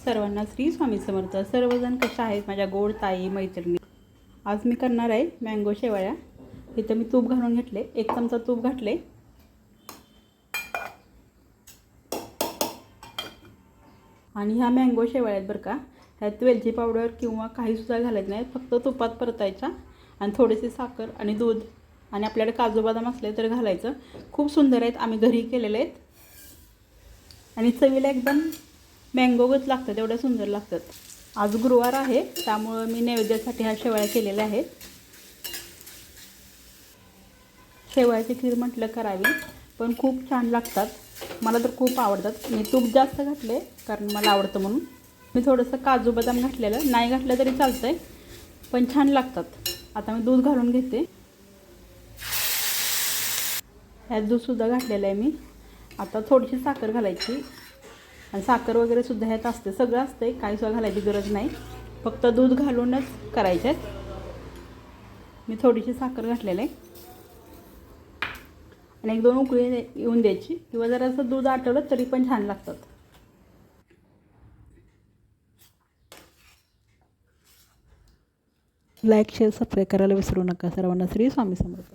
सर्वांना श्री स्वामी समर्थ. सर्वजण कशा आहेत माझ्या गोड ताई मैत्रिणी. आज मी करणार आहे मँगो शेवळ्या. इथं मी तूप घालून घेतले, 1 चमचा तूप घातले. आणि ह्या मँगो शेवळ्या आहेत बरं का. ह्यात वेलची पावडर किंवा काहीसुद्धा घालायचं नाही, फक्त तुपात परतायच्या आणि थोडीशी साखर आणि दूध आणि आपल्याकडे काजू बदाम असले तर घालायचं. खूप सुंदर आहेत, आम्ही घरी केलेले आहेत आणि चवीला एकदम मँगोगत लागतात, एवढ्या सुंदर लागतात. आज गुरुवार आहे त्यामुळं मी नैवेद्यासाठी ह्या शेवळ्या केलेल्या आहेत. शेवळ्याची खीर म्हटलं करावी, पण खूप छान लागतात. मला तर खूप आवडतात. मी तूप जास्त घातले कारण मला आवडतं म्हणून. मी थोडंसं काजू बदाम घातलेलं, नाही घातलं तरी चालतं आहे, पण छान लागतात. आता मी दूध घालून घेते. ह्यात दूधसुद्धा घातलेलं आहे मी. आता थोडीशी साखर घालायची आणि साखर वगैरे सुद्धा ह्यात असते, सगळं असतं, काहीसुद्धा घालायची गरज नाही, फक्त दूध घालूनच करायचे आहेत. मी थोडीशी साखर घातलेलं आहे आणि 1-2 उकळी येऊन द्यायची किंवा जरासं दूध आटवलं तरी पण छान लागतात. लाईक शेअर सबस्क्राईब करायला विसरू नका. सर्वांना श्री स्वामी समर्थ.